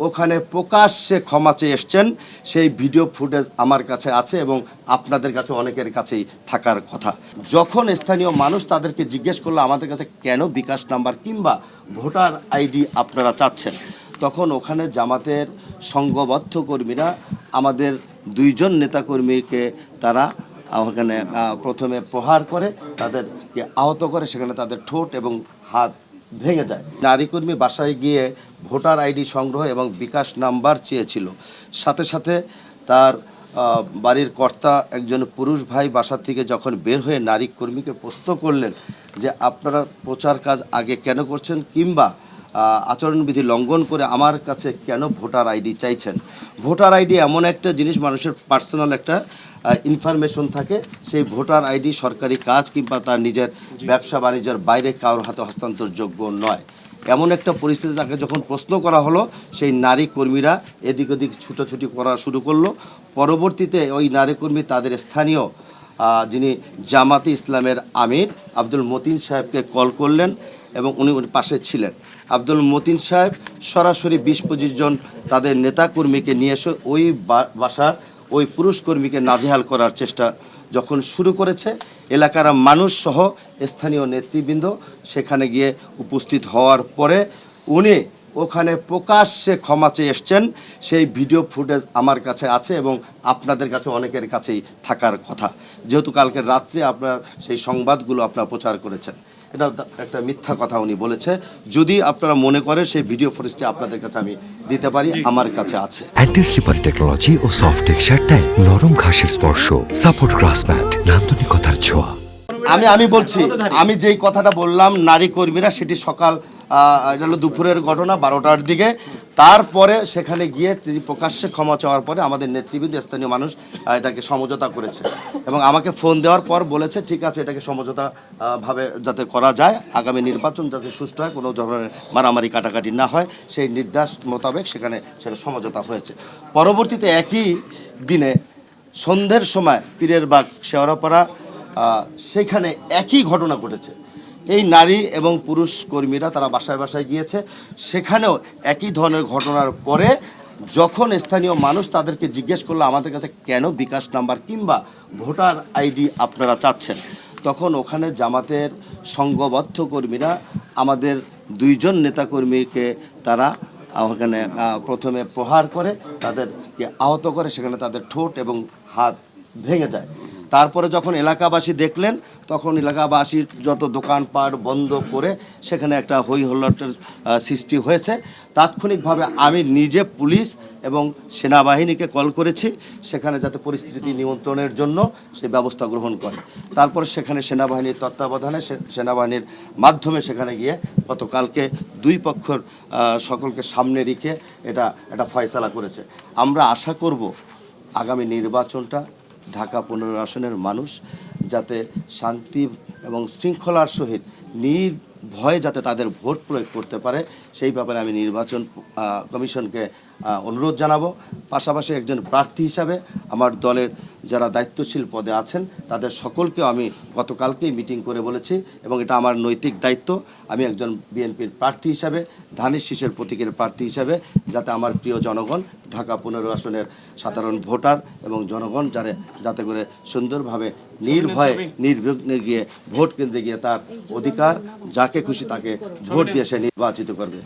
ওখানে প্রকাশ্যে ক্ষমা চেয়ে এসছেন সেই ভিডিও ফুটেজ আমার কাছে আছে এবং আপনাদের কাছে অনেকের কাছেই থাকার কথা। যখন স্থানীয় মানুষ তাদেরকে জিজ্ঞেস করলো আমাদের কাছে কেন বিকাশ নাম্বার কিংবা ভোটার আইডি আপনারা চাচ্ছেন, তখন ওখানে জামাতের সংঘবদ্ধ কর্মীরা আমাদের দুইজন নেতাকর্মীকে তারা ওখানে প্রথমে প্রহার করে তাদেরকে আহত করে, সেখানে তাদের ঠোঁট এবং হাত ভেঙে যায়। নারী কর্মী বাসায় গিয়ে ভোটার আইডি সংগ্রহ এবং বিকাশ নাম্বার চেয়েছিল। সাথে সাথে তার বাড়ির কর্তা একজন পুরুষ ভাই বাসা থেকে যখন বের হয়ে নারী কর্মীকে প্রশ্ন করলেন যে আপনারা প্রচার কাজ আগে কেন করছেন কিংবা আচরণবিধি লঙ্ঘন করে আমার কাছে কেন ভোটার আইডি চাইছেন। ভোটার আইডি এমন একটা জিনিস, মানুষের পার্সোনাল একটা ইনফরমেশন থাকে। সেই ভোটার আইডি সরকারি কাজ কিংবা তার নিজের ব্যবসা বাণিজ্যের বাইরে কারোর হাতে হস্তান্তরযোগ্য নয়। এমন একটা পরিস্থিতি তাকে যখন প্রশ্ন করা হলো, সেই নারী কর্মীরা এদিক ওদিক ছুটোছুটি করা শুরু করলো। পরবর্তীতে ওই নারী কর্মী তাদের স্থানীয় যিনি জামাতে ইসলামের আমির আব্দুল মতিন সাহেবকে কল করলেন এবং উনি পাশে ছিলেন। আব্দুল মতিন সাহেব সরাসরি 20-25 জন তাদের নেতাকর্মীকে নিয়ে এসে ওই বাসার ওই পুরুষ কর্মীকে নাজেহাল করার চেষ্টা যখন শুরু করেছে, এলাকার মানুষ সহ স্থানীয় নেতৃবৃন্দ সেখানে গিয়ে উপস্থিত হওয়ার পরে উনি ওখানে প্রকাশ্যে ক্ষমা চেয়ে এসছেন সেই ভিডিও ফুটেজ আমার কাছে আছে এবং আপনাদের কাছে অনেকের কাছেই থাকার কথা। যেহেতু কালকে রাত্রে আপনার সেই সংবাদগুলো আপনারা প্রচার করেছেন, এটা একটা মিথ্যা কথা উনি বলেছে। যদি আপনারা মনে করেন সেই ভিডিও ফুটেজটি আপনাদের কাছে আমি দিতে পারি, আমার কাছে আছে। অ্যান্টি স্লিপারি টেকনোলজি ও সফট টেক্সচার টাইল, নরম ঘাসের স্পর্শ, সাপোর্ট গ্রাস ম্যাট, নান্দনিকতার ছোঁয়া। আমি বলছি, আমি যেই কথাটা বললাম নারী কর্মীরা, সেটি সকাল এটা হলো দুপুরের ঘটনা 12টার দিকে। তারপরে সেখানে গিয়ে তিনি প্রকাশ্যে ক্ষমা চাওয়ার পরে আমাদের নেতৃবৃন্দ স্থানীয় মানুষ এটাকে সমঝোতা করেছে এবং আমাকে ফোন দেওয়ার পর বলেছে ঠিক আছে, এটাকে সমঝোতা ভাবে যাতে করা যায়, আগামী নির্বাচন যাতে সুষ্ঠু হয়, কোনো ধরনের মারামারি কাটাকাটি না হয়, সেই নির্দেশ মোতাবেক সেখানে সেটা সমঝোতা হয়েছে। পরবর্তীতে একই দিনে সন্ধ্যের সময় পীরের বাগ শেওড়াপাড়া সেখানে একই ঘটনা ঘটেছে। এই নারী এবং পুরুষ কর্মীরা তারা বাসায় বাসায় গিয়েছে, সেখানেও একই ধরনের ঘটনার পরে যখন স্থানীয় মানুষ তাদেরকে জিজ্ঞেস করলো আমাদের কাছে কেন বিকাশ নাম্বার কিংবা ভোটার আইডি আপনারা চাচ্ছেন, তখন ওখানে জামাতের সংঘবদ্ধ কর্মীরা আমাদের দুইজন নেতাকর্মীকে তারা ওখানে প্রথমে প্রহার করে তাদেরকে আহত করে, সেখানে তাদের ঠোঁট এবং হাত ভেঙে যায়। তারপরে যখন এলাকাবাসী দেখলেন, তখন এলাকাবাসীর যত দোকানপাট বন্ধ করে সেখানে একটা হই হল্লাটের সৃষ্টি হয়েছে। তাৎক্ষণিকভাবে আমি নিজে পুলিশ এবং সেনাবাহিনীকে কল করেছি সেখানে যাতে পরিস্থিতি নিয়ন্ত্রণের জন্য সে ব্যবস্থা গ্রহণ করে। তারপরে সেখানে সেনাবাহিনীর তত্ত্বাবধানে সেনাবাহিনীর মাধ্যমে সেখানে গিয়ে গতকালকে দুই পক্ষের সকলকে সামনে রেখে এটা ফয়সালা করেছে। আমরা আশা করব আগামী নির্বাচনটা ঢাকা 15 আসনের মানুষ যাতে শান্তি এবং শৃঙ্খলার সহিত নির্ভয়ে যাতে তাদের ভোট প্রয়োগ করতে পারে, সেই ব্যাপারে আমি নির্বাচন কমিশনকে অনুরোধ জানাবো। পাশাপাশি একজন প্রার্থী হিসাবে আমার দলের যারা দায়িত্বশীল পদে আছেন তাদের সকলকেও আমি গতকালকেই মিটিং করে বলেছি এবং এটা আমার নৈতিক দায়িত্ব। আমি একজন বিএনপির প্রার্থী হিসাবে, ধানের শীষের প্রতীকের প্রার্থী হিসাবে, যাতে আমার প্রিয় জনগণ ঢাকা 15 আসনের সাধারণ ভোটার এবং জনগণ যাতে করে সুন্দরভাবে নির্ভয়ে নির্বিঘ্নে গিয়ে ভোট কেন্দ্রে গিয়ে তার অধিকার যাকে খুশি তাকে ভোট দিয়ে সে নির্বাচিত করবে।